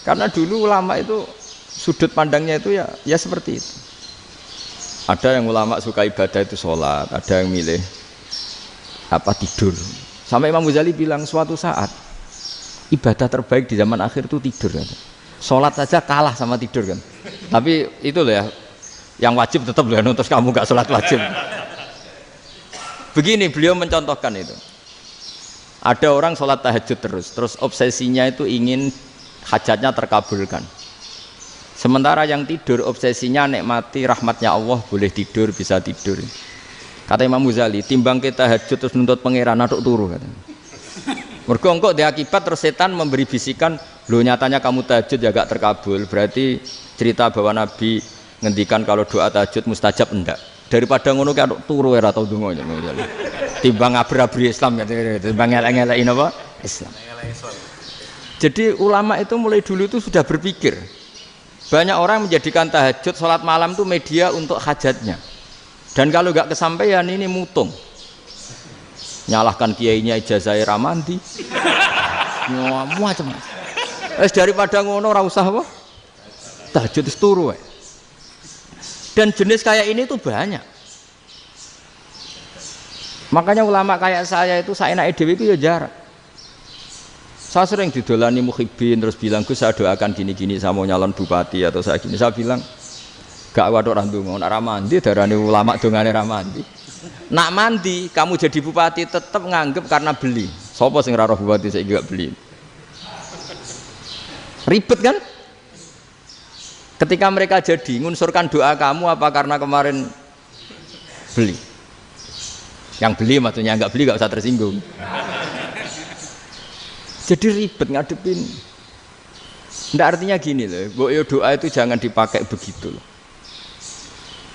Karena dulu ulama itu sudut pandangnya itu ya seperti itu. Ada yang ulama suka ibadah itu sholat, ada yang milih tidur. Sampai Imam Ghazali bilang suatu saat ibadah terbaik di zaman akhir itu tidur kan. Sholat saja kalah sama tidur kan. Tapi itu loh ya, yang wajib tetap loh, terus kamu gak sholat wajib. Begini beliau mencontohkan itu. Ada orang sholat tahajud terus obsesinya itu ingin hajatnya terkabulkan. Sementara yang tidur obsesinya nikmati rahmatnya Allah, boleh tidur, bisa tidur. Kata Imam Ghazali, timbang kita tahajud terus nuntut pangeran aduk turu katanya. Mergo engko dia akibat terus setan memberi bisikan, "Loh nyatanya kamu tahajud ya gak terkabul." Berarti cerita bahwa Nabi ngendikan kalau doa tahajud mustajab enggak. Daripada ngono ki aduk turu ora tau ndonga. Timbang ngabri-abri Islam timbang ngelek-ngelekin apa? Islam. Jadi ulama itu mulai dulu itu sudah berpikir. Banyak orang menjadikan tahajud, sholat malam itu media untuk hajatnya. Dan kalau nggak kesampaian ini mutung. Nyalahkan kiainya ijazah ramandi. Macam-macam. Daripada ngono ora usah apa? Tahajud turu. Dan jenis kayak ini tuh banyak. Makanya ulama kayak saya itu saenake dhewe itu ya jarak. Saya sering didolani muhibbin terus bilang, "Gus saya doakan gini-gini saya mau nyalon bupati atau saya gini." Saya bilang, "Gak waduh orang donga, nak ramandi darane ulama dongane ramandi." Nak mandi kamu jadi bupati tetap nganggep karena beli. Sopo sing ora roh bupati saiki gak beli. Ribet kan? Ketika mereka jadi ngunsurkan doa kamu apa karena kemarin beli? Yang beli maksudnya enggak beli enggak usah tersinggung. Jadi ribet ngadepin. Nggak artinya gini loh, doa itu jangan dipakai begitu loh.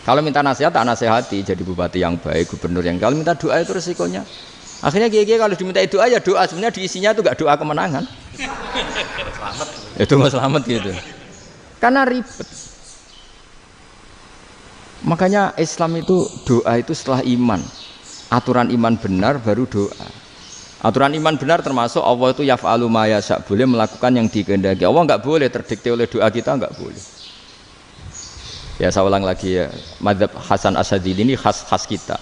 Kalau minta nasihat, tak nasihati jadi bupati yang baik, gubernur yang. Kalau minta doa itu resikonya. Akhirnya kiai kalau diminta doa ya doa, sebenarnya diisinya itu nggak doa kemenangan. Selamat. Itu nggak selamat gitu. Karena ribet. Makanya Islam itu doa itu setelah iman. Aturan iman benar baru doa. Aturan iman benar termasuk Allah itu yaf'alu ma yasha, boleh melakukan yang dikehendaki. Allah enggak boleh terdikte oleh doa kita, enggak boleh. Ya saya ulang lagi ya, mazhab Hasan Asyadzili ini khas kita.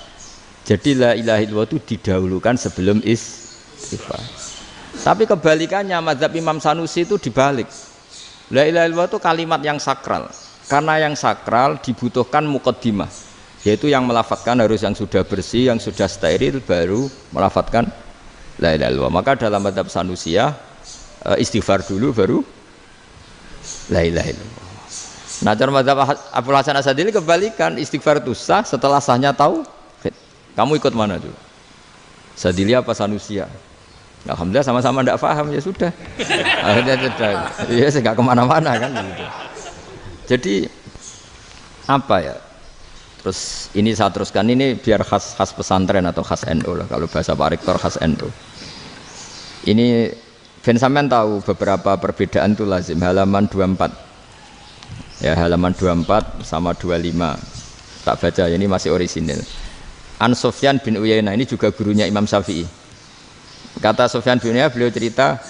Jadi la ilaha illallah itu didahulukan sebelum istighfar. Tapi kebalikannya mazhab Imam Sanusi itu dibalik. La ilaha illallah itu kalimat yang sakral. Karena yang sakral dibutuhkan muqaddimah, yaitu yang melafadzkan harus yang sudah bersih, yang sudah steril baru melafadzkan la ilaha illallah. Maka dalam mazhab Sanusiyah istighfar dulu baru la ilaha illallah. Nah, dalam mazhab Abu Hasan Asyadzili kebalikan, istighfar itu sah setelah sahnya tauhid. Kamu ikut mana tuh? Asyadzili apa Sanusiyah? Alhamdulillah sama-sama tidak paham ya sudah. Akhirnya sudah. Ya enggak kemana-mana kan gitu. Jadi apa ya? Terus ini saya teruskan, ini biar khas pesantren atau khas NU lah, kalau bahasa Pak Rektor khas NU. Ini ben sampean tahu beberapa perbedaan itu lazim. Halaman 24 ya, halaman 24 sama 25 tak baca, ini masih orisinil. An Sufyan bin Uyainah, ini juga gurunya Imam Syafi'i. Kata Sufyan bin Uyainah, beliau cerita,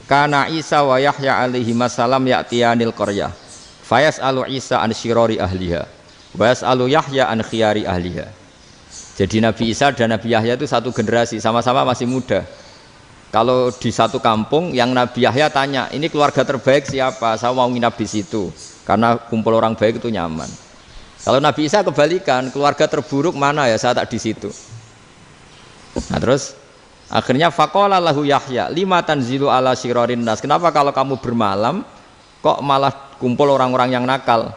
kana Isa wa Yahya alaihi salam ya'tiyanil qaryah fayas'alu Isa an syirari ahliha wa yas'alu Yahya an khiyari ahliha. Jadi Nabi Isa dan Nabi Yahya itu satu generasi, sama-sama masih muda. Kalau di satu kampung yang Nabi Yahya tanya, ini keluarga terbaik siapa? Saya mau nginap di situ karena kumpul orang baik itu nyaman. Kalau Nabi Isa kebalikan, keluarga terburuk mana ya, saya tak di situ. Nah terus akhirnya faqala lahu Yahya lima tanzilu ala syirarin nas, kenapa kalau kamu bermalam kok malah kumpul orang-orang yang nakal?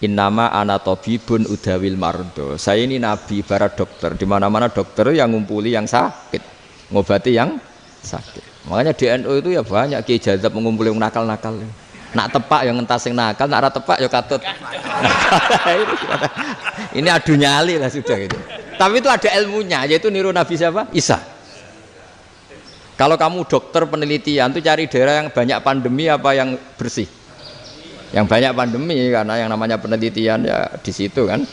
Innama ana tabibun udawil mardo, saya ini nabi barat dokter, di mana-mana dokter yang ngumpuli yang sakit, ngobati yang sakit. Makanya di NU itu ya banyak kiai jazab mengumpuli yang nakal-nakal. Nak tepak yang ngentas yang nakal, nak ora tepak ya katut. Ini adu nyali lah sudah gitu. Tapi itu ada ilmunya, yaitu niru Nabi siapa? Isa. Kalau kamu dokter penelitian tuh cari daerah yang banyak pandemi apa yang bersih? Yang banyak pandemi, karena yang namanya penelitian ya di situ kan.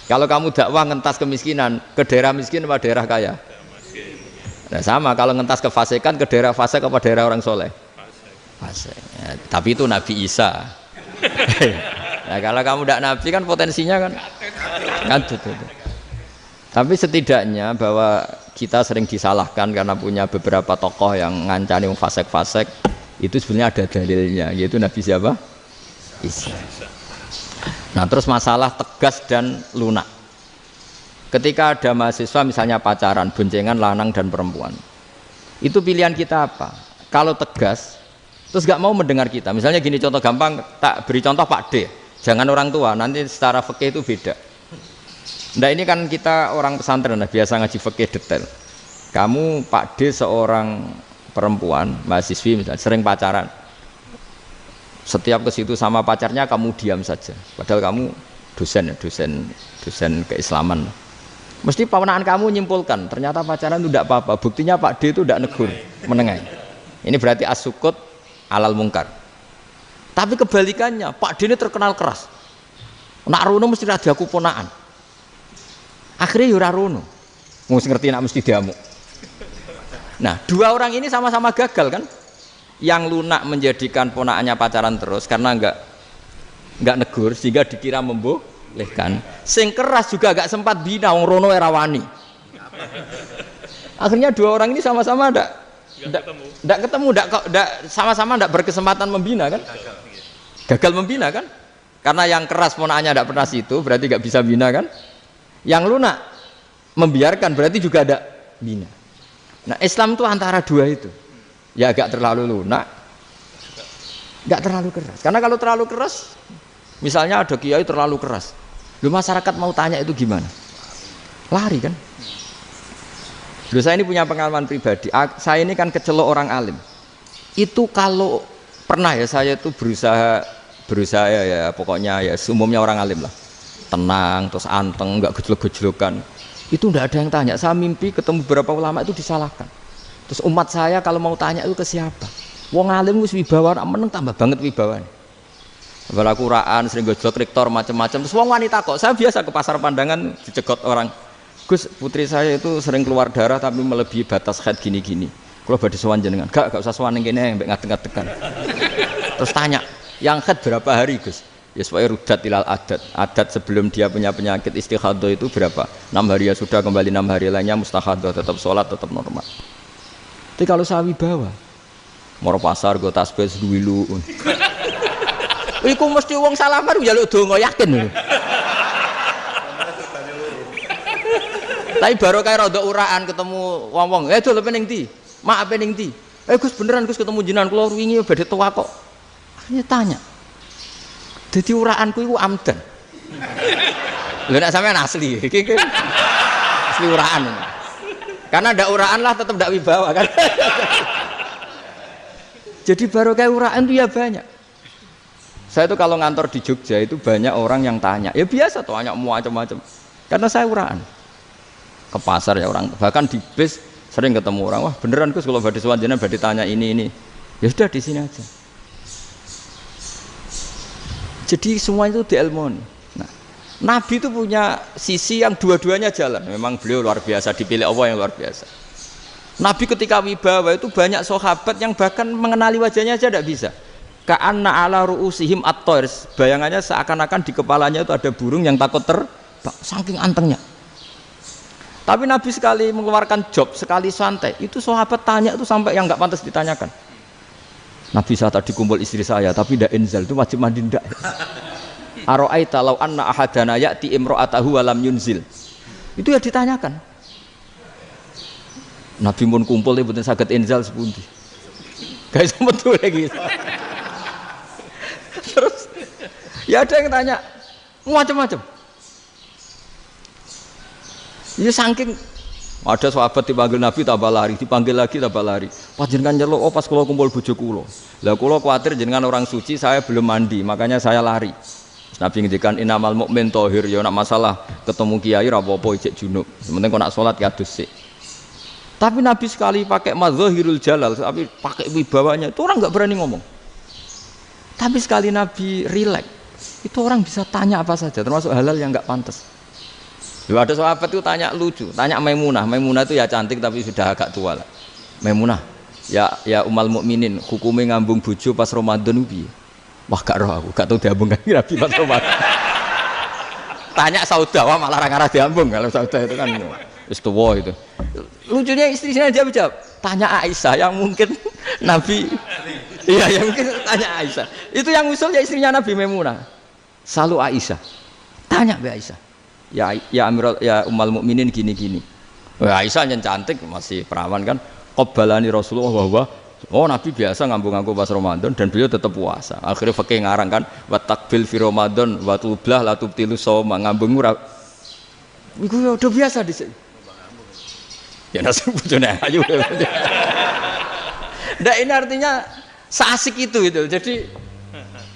Kalau kamu dakwah ngentas kemiskinan, ke daerah miskin apa daerah kaya? Nah sama, kalau ngentas kefasikan ke daerah fasik apa daerah orang soleh? fasik. Ya, tapi itu Nabi Isa. Nah, kalau kamu tidak Nabi kan potensinya kan ngadut itu. Tapi setidaknya bahwa kita sering disalahkan karena punya beberapa tokoh yang ngancani fasik-fasik, itu sebenarnya ada dalilnya, yaitu Nabi siapa? Isa. Nah, terus masalah tegas dan lunak. Ketika ada mahasiswa misalnya pacaran, boncengan lanang dan perempuan, itu pilihan kita apa? Kalau tegas, terus gak mau mendengar kita. Misalnya gini, contoh gampang, tak beri contoh Pak D. Jangan orang tua, nanti secara fikih itu beda. Nah, ini kan kita orang pesantren, biasa ngaji fikih detail. Kamu Pak D seorang perempuan, mahasiswi misalnya, sering pacaran. Setiap ke situ sama pacarnya kamu diam saja. Padahal kamu dosen keislaman. Mesti ponakan kamu nyimpulkan, ternyata pacaran itu tidak apa-apa. Buktinya Pak D itu tidak negur, menengahi. Ini berarti as-sukut alal mungkar. Tapi kebalikannya, Pak D ini terkenal keras. Nak rono mesti ada aku ponakan. Akhirnya yura rono. Mesti ngerti nak mesti diamuk. Nah, dua orang ini sama-sama gagal kan? Yang lunak menjadikan ponakannya pacaran terus karena enggak negur sehingga dikira membolehkan. Sing keras juga enggak sempat bina wong rono era wani. Akhirnya dua orang ini sama-sama enggak ketemu, sama-sama enggak berkesempatan membina kan? Gagal membina kan? Karena yang keras ponakannya enggak pernah situ, berarti enggak bisa bina kan? Yang lunak membiarkan berarti juga ada bina. Nah, Islam itu antara dua itu. Ya agak terlalu lunak, enggak terlalu keras. Karena kalau terlalu keras, misalnya ada kiai terlalu keras, lu masyarakat mau tanya itu gimana? Lari kan? Lu saya ini punya pengalaman pribadi. Saya ini kan kecelok orang alim. Itu kalau pernah ya saya itu berusaha ya pokoknya ya umumnya orang alim lah. Tenang, terus anteng, enggak gejlok-gejlokan. Itu enggak ada yang tanya. Saya mimpi ketemu beberapa ulama itu disalahkan. Terus umat saya kalau mau tanya itu ke siapa? Wong alim wis wibawa, meneng tambah banget wibawane. Bala Quran sering gejlok rektor macam-macam. Terus wong wanita kok, saya biasa ke pasar pandangan dicegot orang. Gus, putri saya itu sering keluar darah tapi melebihi batas haid gini-gini. Kalau badhe sowan jenengan, gak usah sowan ning kene mbek ngadeg-ngadegan. Terus tanya, yang haid berapa hari, Gus? Ya supaya rudat ilal adat sebelum dia punya penyakit istihadah itu berapa? 6 hari ya sudah, kembali 6 hari lainnya mustahadah, tetap sholat tetap normal. Tapi kalau sawi bawa moro pasar go tasbih duwilu iku mesti wong salaman njaluk donga yakin. Tapi baru kayak rada uraan ketemu wong-wong, dol pening ndi? Mak pening ndi? Gus beneran Gus ketemu jenengan kula wingi badhe tuwa kok. Akhirnya tanya. Jadi uraanku itu amdan. Lho nek sampean asli, iki asli uraan. Karena ada uraan lah tetap ndak wibawa kan. Jadi baru kayak uraan itu ya banyak. Saya itu kalau ngantor di Jogja itu banyak orang yang tanya. Ya biasa tuh tanya macam-macam. Karena saya uraan. Ke pasar ya orang, bahkan di bis sering ketemu orang. Wah beneran Gus kalau badhe sowan jenengan badhe tanya ini. Ya sudah di sini aja. Jadi semua itu diilmoni. Nah, Nabi itu punya sisi yang dua-duanya jalan. Memang beliau luar biasa, dipilih Allah yang luar biasa. Nabi ketika wibawa itu banyak sahabat yang bahkan mengenali wajahnya aja tidak bisa. Ka'anna ala ru'usihim at-tayr. Bayangannya seakan-akan di kepalanya itu ada burung yang takut terbang, saking antengnya. Tapi Nabi sekali mengeluarkan job, sekali santai, itu sahabat tanya itu sampai yang nggak pantas ditanyakan. Nabi saat tadi kumpul istri saya, tapi tidak inzal itu wajib mandi ndak. Aro'aita law anna ahadana ya'ti imro'atahu walam yunzil. Itu ya ditanyakan. Nabi pun kumpul itu saged inzal sepundi. Guys betul lagi. Terus ya ada yang tanya macam-macam. Ya saking ada sahabat dipanggil Nabi tambah lari, dipanggil lagi tambah lari. Pas jenengan nyeluk, oh pas kula kumpul bojo kula. Lah kula kuwatir jenengan orang suci, saya belum mandi, makanya saya lari. Nabi ngendikan innamal mukmin thahir, ya nak masalah ketemu kiai ra apa-apa ijek junub. Penting kok nak salat ya dhisik. Tapi Nabi sekali pakai mazahirul jalal, tapi pakai wibawanya, itu orang enggak berani ngomong. Tapi sekali Nabi rileks, itu orang bisa tanya apa saja, termasuk halal yang enggak pantas. Loh, ada sahabat itu tanya lucu, tanya Maimunah. Maimunah itu ya cantik tapi sudah agak tua lah. Maimunah, ya umal mukminin, hukumnya ngambung bojo pas Ramadan piye? Wah gak roh aku, gak tau diambung kan Nabi pas Ramadan. Tanya Saudah, wah malah orang-orang diambung kalau Saudah itu kan wis tuwa itu. Lucunya istrinya dia jawab, tanya Aisyah yang mungkin Nabi, iya yang mungkin tanya Aisyah. Itu yang usul ya istrinya Nabi Maimunah. Selalu Aisyah, tanya be Aisyah. Ya Amirul, ya umal mukminin gini-gini. Aisyah yang cantik masih perawan kan. Qabbalani Rasulullah bahwa oh Nabi biasa ngambung-ngambung pas Ramadan dan beliau tetap puasa. Akhirnya fakih ngarang kan wa takbil fi Ramadan wa tublah la tubtilu shauma ngambung ora. Iku udah biasa di sini. Ya nasib bojone ayu. Ndak ini artinya seasik itu gitu.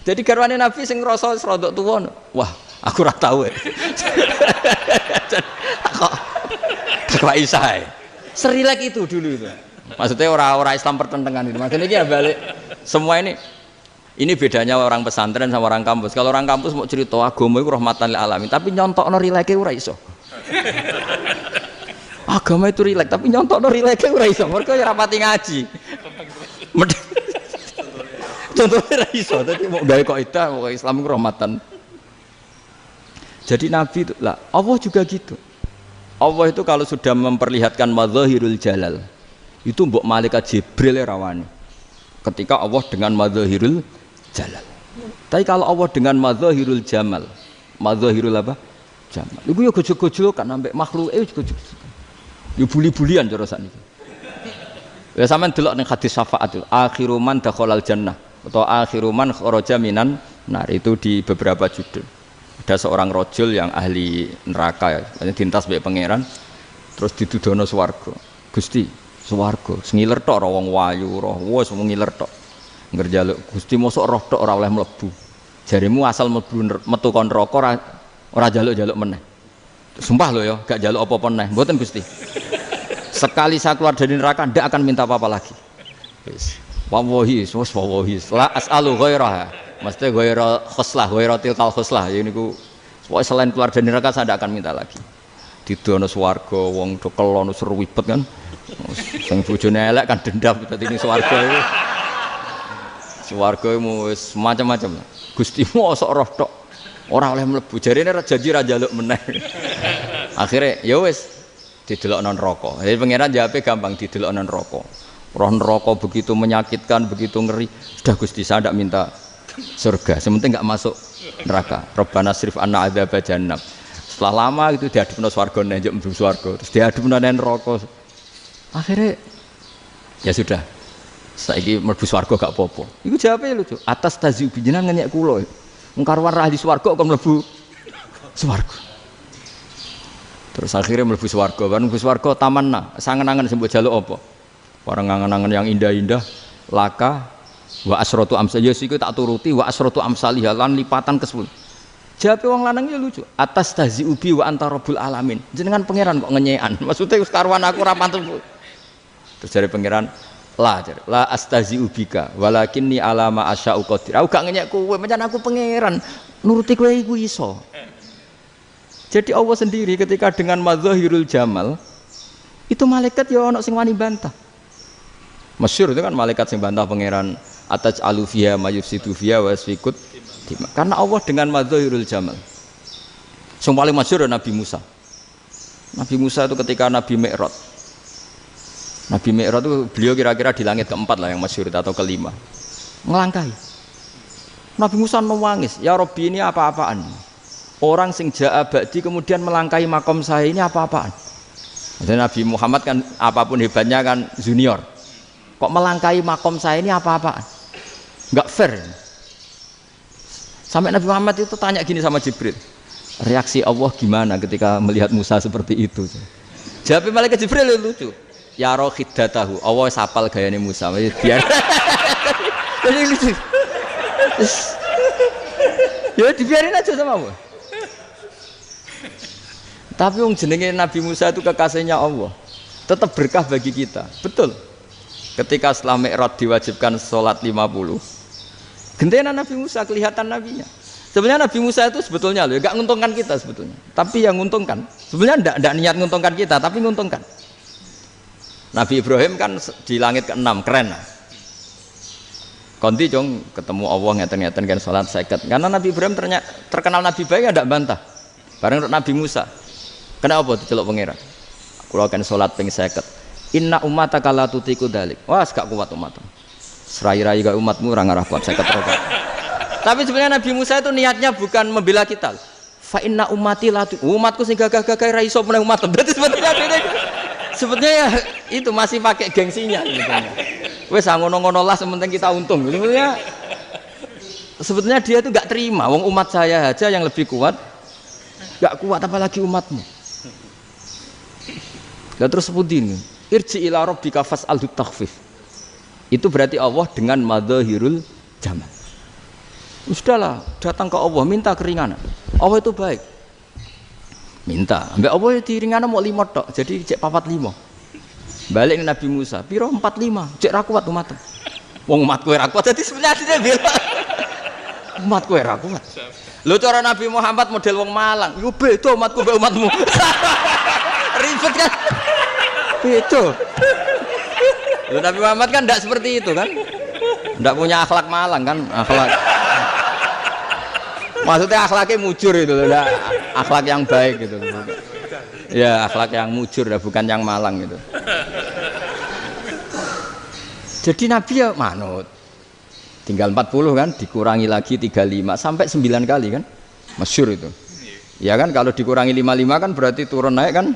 Jadi garwane Nabi sing ngrasa rodok tuwa. Wah, aku ora tahu. Kok Aisyah. Serilek itu dulu itu. Maksudnya orang-orang Islam pertentangan itu. Maksudnya dia balik semua ini bedanya orang pesantren sama orang kampus. Kalau orang kampus mau cerita agama itu rahmatan lil alamin, tapi nyontokno rileke ora iso. Agama itu rilek, tapi nyontok no rilek ora iso. Mergo ya rapati ngaji. Contohnya ora iso, dadi mau gawe kaidah mau Islam itu rahmatan. Jadi Nabi itu lah, Allah juga gitu. Allah itu kalau sudah memperlihatkan madzahirul jalal, itu mbok malaikat Jibril rawani. Ketika Allah dengan madzahirul jalal. Tapi kalau Allah dengan madzahirul jamal, madzahirul apa? Jamal. Iku yo gojol-gojol kan sampai makhluke yo gojol. Yo buli-bulian cara sakniki. Ya sampean delok ning hadis syafaat itu, akhiru man dakhalal jannah atau akhiru man kharaja minan nar, itu di beberapa judul. Ada seorang rojul yang ahli neraka ya, dintas mbek pangeran terus ditudono swarga. Gusti, swarga sengiler tok ora wong wayu roh, wis ngiler tok. Ngerjaluk Gusti mosok roh tok ora oleh mlebu. Jarimu asal mlebu metu kon neraka ora jaluk-jaluk meneh. Sumpah lho ya, gak jaluk apa-apa meneh. Mboten Gusti. Sekali saya keluar dari neraka ndak akan minta apa-apa lagi. Wis. Wallahi, wallahi. La as'alu ghairaha. Mesti ghaira khoslah, ghaira tilkal khoslah. Ya niku selain keluar dari neraka saya ndak akan minta lagi. Didono swarga wong do kelon seruwibet kan. Sing bojone elek kan dendam dadi ning swarga iku. Swarga wis macam-macam. Gusti mosok roh tok ora oleh mlebu. Jarine janji ra njaluk meneh. Akhire ya wis didelokno neraka. Jadi pangeran jawabe gampang, didelokno neraka. Roh neraka begitu menyakitkan, begitu ngeri. Sudah Gusti saya ndak minta surga, sementing enggak masuk neraka. Rabbana srif anna adzab jahannam. Setelah lama itu diadepno swarga njuk mlebu swarga, terus diadepno nang neraka. Akhirnya ya sudah. Saiki mlebu swarga gak apa-apa. Iku jawabe lucu. Atas taziu jenengan ngenyek kula. Wong karuan ra di swarga kok mlebu swarga. Terus akhirnya mlebu swarga, bareng mlebu swarga tamanna, sangen-angen sing mbok jaluk apa? Orang angen-angen yang indah-indah, laka wa asratu amsal ya siku tak turuti wa asratu amsalih lan lipatan ke-10. Jawabe wong lanang ya lucu. Atas taziu bi wa anta rabbul alamin. Jenengan pangeran kok ngenyekan. Maksudnya wis karuan aku ora pantes. Terus jare pangeran, la astazi'u bika walakinni ala ma asya'u qadir. Aku gak ngenyek kowe, pancen aku pangeran. Nuruti kowe iku iso. Jadi Allah sendiri ketika dengan madzahirul jamal itu malaikat ya ono sing wani bantah. Masyhur itu kan malaikat sing bantah pangeran ataj alufiya mayufsidu fiya wasfikut. Karena Allah dengan madzahirul jamal. Sing paling masyhur Nabi Musa. Nabi Musa itu ketika Nabi Mi'raj. Nabi Mi'raj itu beliau kira-kira di langit keempat lah yang masyhur atau kelima. Ngelangkahi. Nabi Musa nangis, "Ya Rabbi, ini apa-apaan? Orang sing ja'a ba'di kemudian melangkahi makom saya ini apa-apaan?" Jadi Nabi Muhammad kan apapun hebatnya kan junior. Kok melangkahi makom saya ini apa-apaan? Enggak fair. Sampai Nabi Muhammad itu tanya gini sama Jibril. Reaksi Allah gimana ketika melihat Musa seperti itu? Jawab malaikat Jibril lucu. Ya roh khiddatahu. Allah sapal gayane Musa. Biar. Jadi lucu. Ya dibiarin aja sama Allah. Tapi wong jenenge Nabi Musa itu kekasihnya Allah. Tetap berkah bagi kita. Betul. Ketika setelah Mi'raj diwajibkan sholat 50. Gentenan Nabi Musa kelihatan nabinya. Sebenarnya Nabi Musa itu sebetulnya loh, enggak nguntungkan kita sebetulnya. Tapi yang nguntungkan. Sebenarnya enggak niat nguntungkan kita, tapi nguntungkan. Nabi Ibrahim kan di langit ke-6 keren. Konti jong ketemu Allah ngeten-ngeten kan salat 50. Karena Nabi Ibrahim terkenal Nabi baik tidak bantah. Bareng Nabi Musa. Kenapa diceluk pangeran? Kula kan salat ping 50. Inna ummataka la tutiku dzalik. Wah, gak kuat umatmu. Serai-rai gak umatmu ora ngarah kuat 50 rakaat. Tapi sebenarnya Nabi Musa itu niatnya bukan membela kita. Fa inna ummati la umatku sing gagah-gagah ra iso meneh umat. Berarti sebetulnya ya itu masih pakai gengsinya sebetulnya. Wes ngono-ngono lah sementing kita untung. Sebetulnya dia itu nggak terima. Wong umat saya aja yang lebih kuat, nggak kuat apalagi umatmu. Lah terus sebutin, irji ila rabbika fas'alhu takhfif. Itu berarti Allah dengan madzahirul jamal. Sudahlah, datang ke Allah minta keringanan. Allah itu baik. Minta, ambek Allah itu ringanan mau 5 tok, jadi cek 45. Balik Nabi Musa, piro 45, cek ra kuat umat. Wong umatku ra kuat, jadi sebenarnya dia bilang umatku ra kuat. Lho cara Nabi Muhammad model wong Malang, yo beda umatku mbek umatmu. Ribet kan? Beda. Lho Nabi Muhammad kan tidak seperti itu kan? Tidak punya akhlak Malang kan? Akhlak. Maksudnya akhlaknya mujur itu, akhlak yang baik gitu. Ya akhlak yang mujur, bukan yang Malang gitu. Jadi Nabi ya manut. Tinggal 40 kan, dikurangi lagi 35 sampai 9 kali kan, masyhur itu. Ya kan kalau dikurangi 55 kan berarti turun naik kan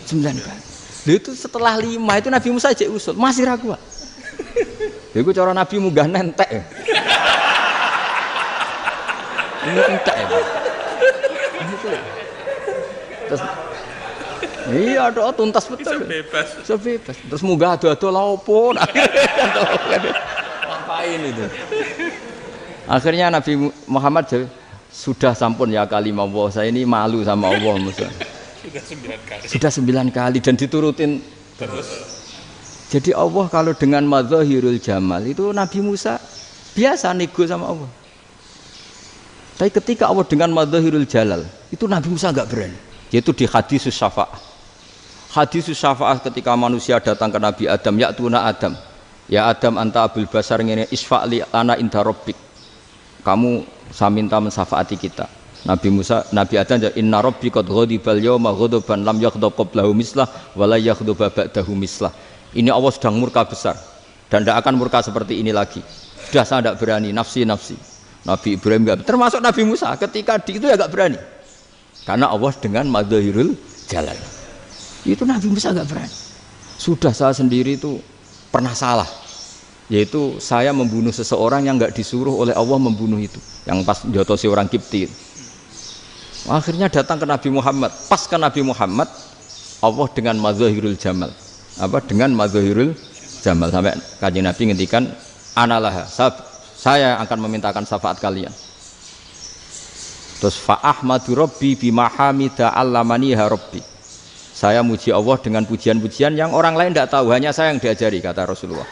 9 kali. Itu setelah 5 itu Nabi Musa aja usul, masih ragu. Itu cara Nabi munggah nentek. Ya. Ini entek ya. Terus iya doa tuntas betul. Bisa bebas. Terus munggah ado-ado lha opo? Ngapain itu? Akhirnya Nabi Muhammad sudah sampun ya kalimah Allah. Saya ini malu sama Allah Musa. Sudah 9 kali dan diturutin terus. Jadi Allah kalau dengan madzahirul jamal itu Nabi Musa biasa nego sama Allah. Tapi ketika Allah dengan madzahirul jalal itu Nabi Musa enggak berani. Yaitu di hadis syafa'ah. Hadis syafa'ah ketika manusia datang ke Nabi Adam, ya tuna Adam. Ya Adam anta abul basar ngene isfa'li ana inda rabbik. Kamu saya minta mensafaati kita. Nabi Musa, Nabi Adam inna rabbi qad ghadibal yawma ghadaban lam yaghdab qablahu mislah wa la yaghdab ba'dahu mislah. Ini Allah sedang murka besar dan tidak akan murka seperti ini lagi. Sudah saya tidak berani nafsi. Nabi Ibrahim enggak, termasuk Nabi Musa ketika di itu ya enggak berani. Karena Allah dengan madzahirul jalal. Itu Nabi Musa enggak berani. Sudah saya sendiri itu pernah salah. Yaitu saya membunuh seseorang yang enggak disuruh oleh Allah membunuh itu. Yang pas jotosi orang Kipti. Akhirnya datang ke Nabi Muhammad. Pas ke Nabi Muhammad Allah dengan madzahirul jamal. Apa dengan madzahirul jamal sampai Kanjeng Nabi ngendikan analah saya akan memintakan syafaat kalian. Terus fa ahmadu rabbi bima hamida allamaniha rabbi. Saya muji Allah dengan pujian-pujian yang orang lain tidak tahu, hanya saya yang diajari, kata Rasulullah.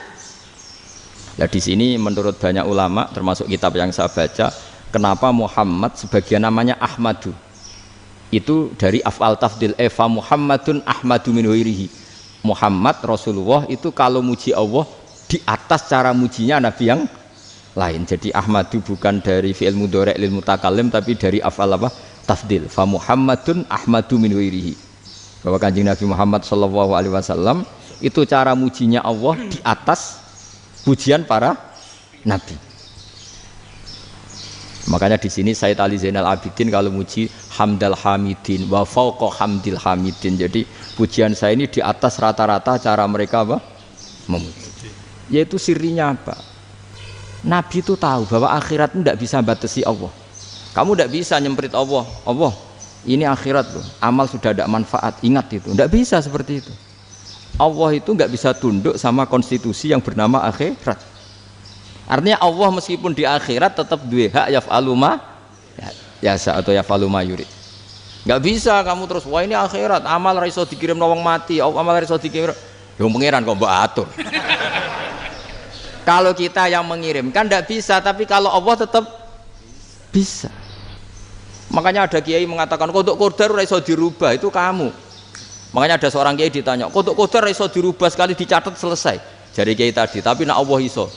Nah di sini menurut banyak ulama termasuk kitab yang saya baca, kenapa Muhammad sebagian namanya Ahmadu? Itu dari af'al tafdil fa Muhammadun Ahmadu min ghairihi. Muhammad Rasulullah itu kalau muji Allah di atas cara mujinya nabi yang lain. Jadi Ahmadu bukan dari fi'il mudhari' lil mutakallim tapi dari af'al apa? Tafdil. Fa Muhammadun Ahmadu min ghairihi. Bahwa Kanjeng Nabi Muhammad sallallahu alaihi wasallam itu cara mujinya Allah di atas pujian para nabi. Makanya di sini Sayyid Ali Zainal Abidin kalau muji hamdal hamidin wa fauqa hamdil hamidin. Jadi pujian saya ini di atas rata-rata cara mereka apa? Memuji. Yaitu sirinya apa? Nabi itu tahu bahwa akhirat tidak bisa batasi Allah. Kamu tidak bisa nyemprit Allah. Allah, ini akhirat loh. Amal sudah tidak manfaat. Ingat itu. Tidak bisa seperti itu. Allah itu nggak bisa tunduk sama konstitusi yang bernama akhirat. Artinya Allah meskipun di akhirat tetap duwe hak yaf'alu ma yasa atau yaf'alu ma yurid. Nggak bisa kamu terus wah ini akhirat amal ra iso dikirim wong mati, amal ra iso dikirim. Yo pangeran kok mbok atur. Kalau kita yang mengirimkan tidak bisa, tapi kalau Allah tetap bisa. Makanya ada kiai mengatakan kodok kodar ora iso dirubah, itu kamu. Makanya ada seorang kiai ditanya, qadar iso dirubah sekali dicatat selesai. Jari kiai tadi, tapi nak Allah iso.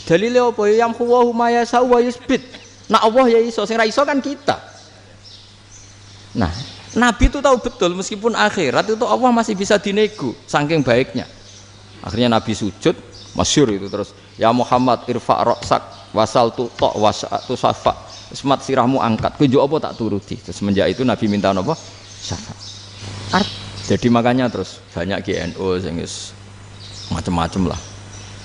Dalile apa ya yang huwa ma yasha wa yusbit. Nak Allah ya iso, sing ra iso kan kita. Nah, Nabi itu tahu betul meskipun akhirat itu Allah masih bisa dinego saking baiknya. Akhirnya Nabi sujud, masyhur itu terus, ya Muhammad irfa' ra'sak wasal tutok wasatu safa. Semat sirahmu angkat, kowe njuk apa tak turuti. Terus semenjak itu Nabi minta apa? Syafa'. Jadi makanya terus banyak GNO sing wis macam-macam lah.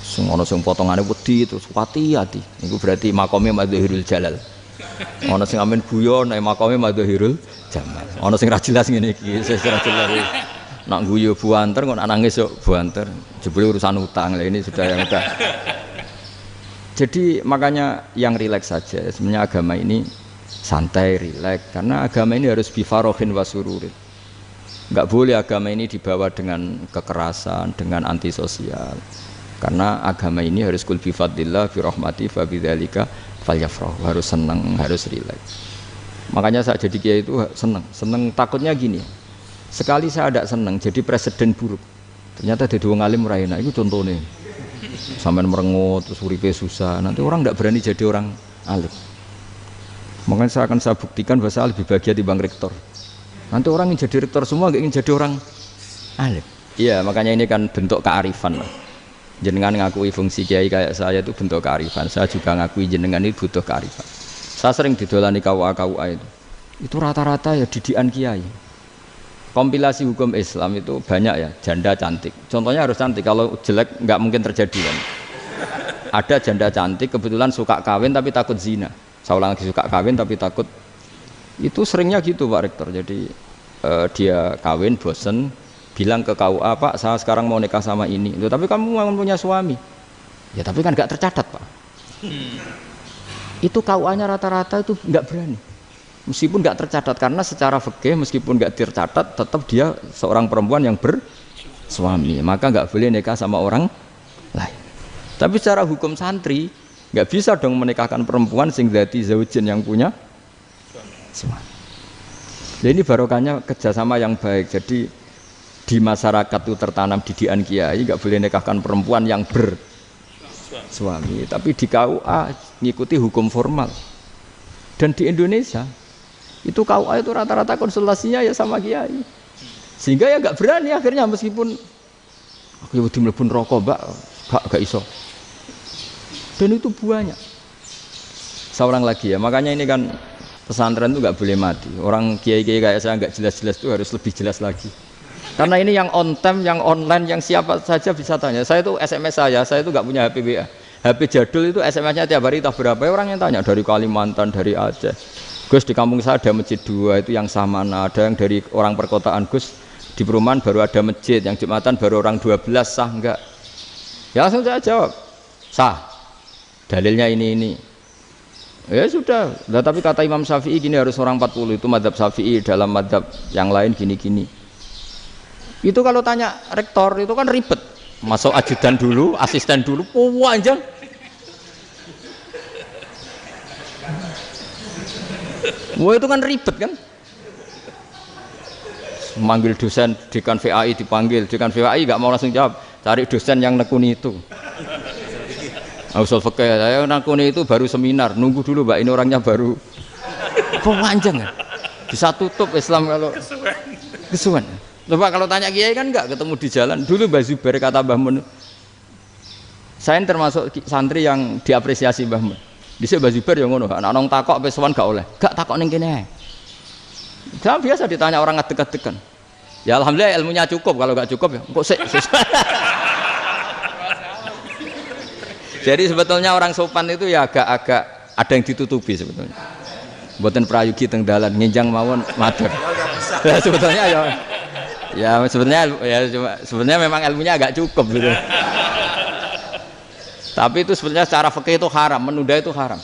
Sing ana sing potongane wedi terus hati-hati. Iku berarti makome madzhirul jalal. Ana sing amen guyon nek makome madzhirul jamal. Ana sing ra jelas ngene iki, wis ra jelas. Nak guyu buanter kok nangis yo buanter. Jebule urusan utang. Lah ini sudah yang udah. Jadi makanya yang rileks saja. Sebenarnya agama ini santai, rileks karena agama ini harus bifarohin wasururin. Enggak boleh agama ini dibawa dengan kekerasan, dengan antisosial. Karena agama ini harus kul bi fadlillah bi rahmati fa bidzalika falyafrahu, harus senang, harus rileks. Makanya saya jadi kiai itu senang takutnya gini. Sekali saya tidak senang jadi presiden buruk. Ternyata jadi wong alim ora enak, itu contohnya. Sampean merengut terus uripe susah, nanti orang tidak berani jadi orang alim. Makanya saya buktikan bahwa saya lebih bahagia dibanding rektor. Nanti orang ingin jadi rektor semua, nggak ingin jadi orang alim. Iya, makanya ini kan bentuk kearifan lah. Jenengan ngakui fungsi kiai kayak saya itu bentuk kearifan. Saya juga ngakui jenengan ini butuh kearifan. Saya sering didolani KUA itu. Itu rata-rata ya didikan kiai. Kompilasi hukum Islam itu banyak ya, janda cantik. Contohnya harus cantik, kalau jelek nggak mungkin terjadi kan. Ada janda cantik kebetulan suka kawin tapi takut zina. Saya ulang lagi, suka kawin tapi takut. Itu seringnya gitu Pak Rektor. Jadi dia kawin bosen, bilang ke KUA, Pak saya sekarang mau nikah sama ini. Loh, tapi kamu mau punya suami. Ya tapi kan nggak tercatat Pak. Itu KUA-nya rata-rata itu nggak berani. Meskipun nggak tercatat karena secara fikih meskipun nggak tercatat tetap dia seorang perempuan yang bersuami, maka nggak boleh nikah sama orang lain. Tapi secara hukum santri nggak bisa dong menikahkan perempuan sing dzati zaujin yang punya suami. Nah, ini barokahnya kerjasama yang baik. Jadi di masyarakat itu tertanam didikan kiai nggak boleh nikahkan perempuan yang bersuami. Tapi di KUA ngikuti hukum formal. Dan di Indonesia itu KUA itu rata-rata konsultasinya ya sama kiai, sehingga ya nggak berani akhirnya meskipun aku wedi mlebu neraka mbak gak iso. Dan itu banyak. Seorang lagi ya, makanya ini kan pesantren itu nggak boleh mati. Orang kiai-kiai kayak saya nggak jelas-jelas itu harus lebih jelas lagi. Karena ini yang on time, yang online, yang siapa saja bisa tanya. Saya itu SMS saya itu nggak punya HP WA. HP jadul itu SMS-nya tiap hari tak berapa, orang yang tanya dari Kalimantan, dari Aceh. Gus di kampung saya ada masjid 2 itu yang Samana, ada yang dari orang perkotaan, Gus di perumahan baru ada masjid, yang Jumatan baru orang 12, sah enggak? Ya langsung saya jawab, sah. Dalilnya ini. Ya sudah, nah, tapi kata Imam Syafi'i gini harus orang 40, itu madzhab Syafi'i, dalam madzhab yang lain gini-gini. Itu kalau tanya rektor itu kan ribet. Masuk ajudan dulu, asisten dulu, panjang. Wah itu kan ribet kan? Manggil dosen dekan VAI dipanggil, dekan VAI nggak mau langsung jawab, cari dosen yang nekuni itu. Usul fikih, saya nekuni itu baru seminar, nunggu dulu mbak ini orangnya baru. Panjang kan? Bisa tutup Islam kalau kesuwen. Coba kalau tanya kiai kan nggak ketemu di jalan. Dulu Mbah Zubair kata Mbah Mun, saya termasuk santri yang diapresiasi Mbah Mun. Dhisik Mbah Zubair yang ngono, anak nong takok pesuwan gak oleh. Gak takok ning kene. Jangan biasa ditanya orang ngadeg-adegan. Ya alhamdulillah ilmunya cukup, kalau gak cukup ya kok sik. Jadi sebetulnya orang sopan itu ya agak ada yang ditutupi sebetulnya. Mboten prayogi teng dalan nginjang mawon matur. Ya sebetulnya sebenarnya memang ilmunya agak cukup gitu. Tapi itu sebenarnya secara fikih itu haram, menunda itu haram.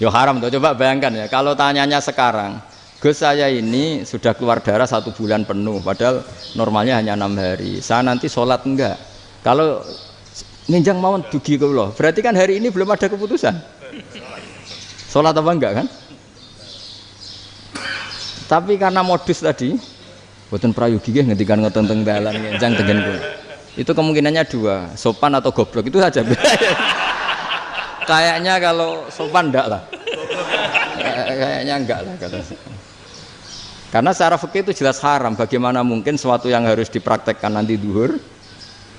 Ya haram tuh, coba bayangkan ya, kalau tanyanya sekarang, Gus saya ini sudah keluar darah 1 bulan penuh, padahal normalnya hanya 6 hari. Saya nanti sholat enggak? Kalau ninjang mawon dugi kula, berarti kan hari ini belum ada keputusan. Sholat apa enggak kan? Tapi karena modus tadi, Boten prayogi nggih ngendikan ngoten teng dalan ngencang tengen kula. Itu kemungkinannya dua, sopan atau goblok itu saja. Kayaknya kalau sopan enggak lah. Kayaknya enggak lah kata saya. Karena secara fikih itu jelas haram. Bagaimana mungkin sesuatu yang harus dipraktekkan nanti duhur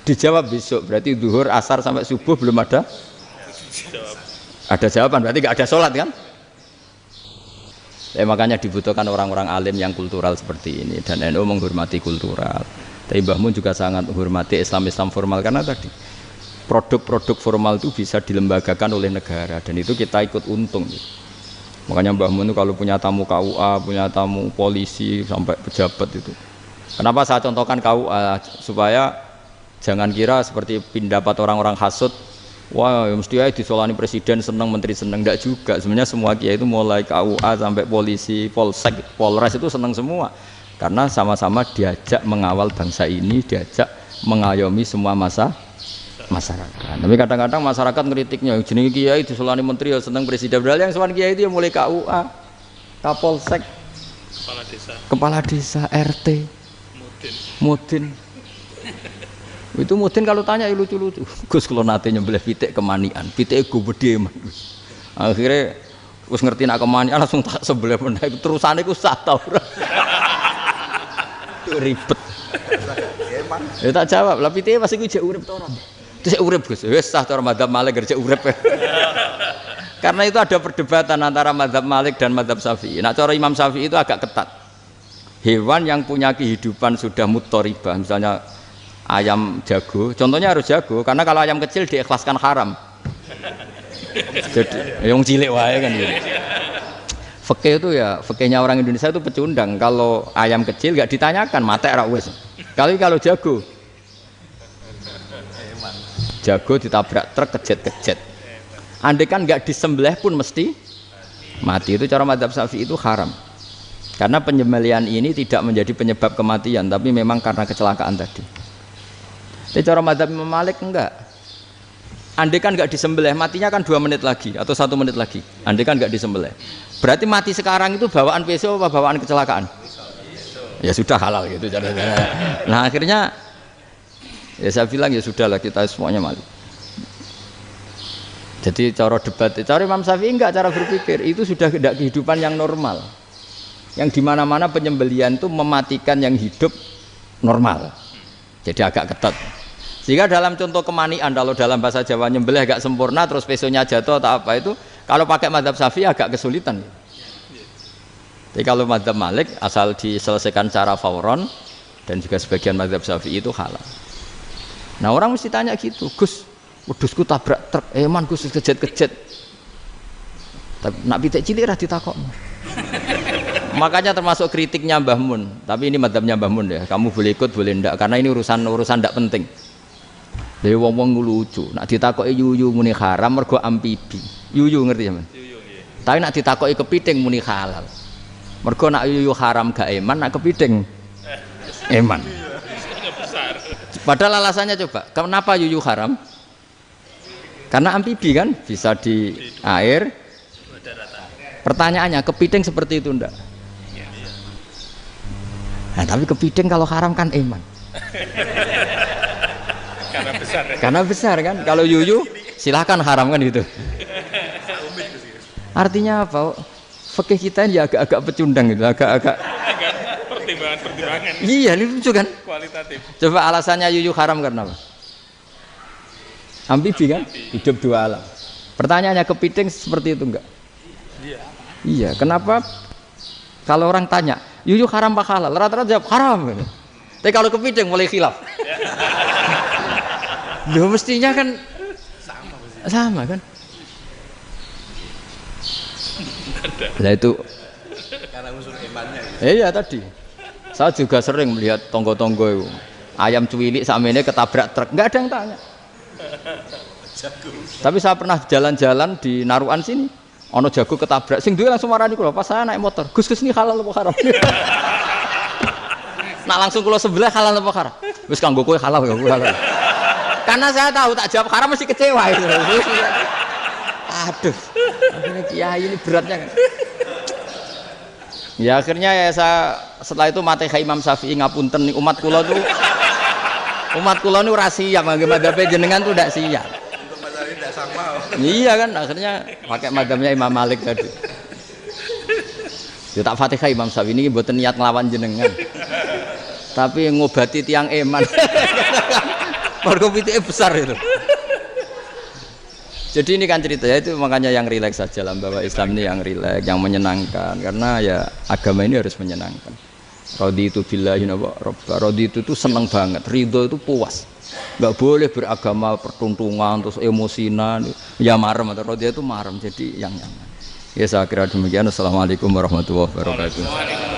dijawab besok, berarti duhur, asar sampai subuh belum ada jawaban, berarti enggak ada sholat kan? Makanya dibutuhkan orang-orang alim yang kultural seperti ini, dan NU menghormati kultural. Tapi Mbah Mun juga sangat menghormati Islam formal karena tadi produk-produk formal itu bisa dilembagakan oleh negara dan itu kita ikut untung. Makanya Mbah Mun itu kalau punya tamu KUA, punya tamu polisi sampai pejabat itu. Kenapa saya contohkan KUA? Supaya jangan kira seperti pendapat orang-orang hasud, wah ya mesti aja disolani presiden seneng, menteri seneng. Enggak juga, sebenarnya semua kiai itu mulai KUA sampai polisi, polsek, polres itu seneng semua karena sama-sama diajak mengawal bangsa ini, diajak mengayomi semua masyarakat. Tapi kadang-kadang masyarakat ngeritiknya, jenenge kiai disolani menteri ya seneng, presiden. Padahal yang sowan kiai itu ya mulai KUA, Kapolsek, kepala desa, RT, mudin. Itu mudin kalau tanya ya lucu-lucu. Gus kalau nate nyembelih pitik kemanian, pitike gede man. Akhirnya wis ngerti nak kemanian langsung tak sebelah meneh. Terusane ku sah ta ora. Ribet. Ya tak jawab, lah pitike masih ku jek urip ta ora? Terus urip Gus. Wis sah cara mazhab Malik kerja urip. Karena itu ada perdebatan antara mazhab Malik dan mazhab Syafi'i. Nah, cara Imam Syafi'i itu agak ketat. Hewan yang punya kehidupan sudah mutharibah, misalnya ayam jago, contohnya harus jago, karena kalau ayam kecil diikhlaskan haram. Jadi yang cilik wae kan gitu. Fikih itu ya, fikihnya orang Indonesia itu pecundang. Kalau ayam kecil nggak ditanyakan, mate ra wis. Kalau jago ditabrak truk kejet. Andai kan nggak disembelih pun mesti mati. Itu cara mazhab Syafi'i itu haram. Karena penyembelihan ini tidak menjadi penyebab kematian, tapi memang karena kecelakaan tadi. Tapi cara mazhab Imam Malik enggak. Andai kan enggak disembelih, matinya kan 2 menit lagi atau 1 menit lagi. Andai kan enggak disembelih. Berarti mati sekarang itu bawaan besok apa bawaan kecelakaan? Ya sudah halal gitu cara-cara. Nah akhirnya ya saya bilang ya sudahlah kita semuanya Malik. Jadi cara debat, cara Imam Syafi'i enggak, cara berpikir itu sudah tidak kehidupan yang normal. Yang dimana-mana penyembelihan itu mematikan yang hidup normal. Jadi agak ketat. Sehingga dalam contoh kemanian, kalau dalam bahasa Jawa nyembelih agak sempurna terus pesonya jatuh atau apa itu, kalau pakai mazhab Syafi'i agak kesulitan. Jadi kalau mazhab Malik asal diselesaikan secara fauron dan juga sebagian mazhab Syafi'i itu halal. Nah orang mesti tanya gitu, Gus, wedhusku tabrak truk, man Gus kejet. Tapi nak pitik cilik ra ditakokno. Makanya termasuk kritiknya Mbah Mun, tapi ini mazhabnya Mbah Mun ya. Kamu boleh ikut boleh ndak karena ini urusan ndak penting. Dewe wong lucu, nak ditakoki yuyu muni haram mergo amfibi. Yuyu ngerti sampean? Yuyu nggih. Tapi nak ditakoki kepiting muni halal. Mergo nak yuyu haram gak eman, nak kepiting eman. Padahal alasannya coba, kenapa yuyu haram? Karena amfibi kan bisa di air. Pertanyaannya, kepiting seperti itu ndak? Nah, tapi kepiting kalau haram kan eman. Karena besar kan. Kalau yuyu silahkan haram kan gitu. Artinya apa? Fikih kita ini agak-agak pecundang gitu, agak pertimbangan. Iya, ini lucu kan? Kualitatif. Coba alasannya yuyu haram karena apa? Amfibi kan? Hidup 2 alam. Pertanyaannya kepiting seperti itu enggak? Iya, kenapa kalau orang tanya yuyu haram apa halal? Rata-rata jawab haram. Tapi kalau kepiting mulai khilaf. Loh mestinya kan sama kan? Lah itu karena unsur imannya. Iya tadi. Saya juga sering melihat tonggo-tonggo itu. Ayam cuwilik sakmene ketabrak truk, enggak ada yang tanya. Tapi saya pernah jalan-jalan di Narukan sini. Ono jago ketabrak, sing duwe langsung marani kula pas saya naik motor. Gus ini halal apa haram? Nak langsung kula sebelah halal apa haram? Wis kanggo kowe halal ya halal. Karena saya tahu tak jawab haram mesti kecewa itu. Aduh. Akhirnya kiai ini beratnya kan. Ya akhirnya ya saya setelah itu mati Imam Syafi'i ngapunten nih umat kula tuh ora siap madzhab jenengan tuh tidak siap. Untuk mazhab ini tidak sama. Iya kan akhirnya pakai madzhabnya Imam Malik tadi. Ya tak Fatihah Imam Syafi'i ini mboten niat nglawan jenengan. Tapi ngobati tiang eman. Mergo pitike besar itu. Jadi ini kan ceritanya itu makanya yang rileks saja lah bahwa Islam ini yang rileks, yang menyenangkan karena ya agama ini harus menyenangkan. Raditu billahi robba. Raditu itu seneng banget, ridho itu puas. Enggak boleh beragama pertuntungan terus emosinan, ya marem atau raditu itu marem jadi yang nyaman. Ya saya kira demikian. Assalamualaikum warahmatullahi wabarakatuh.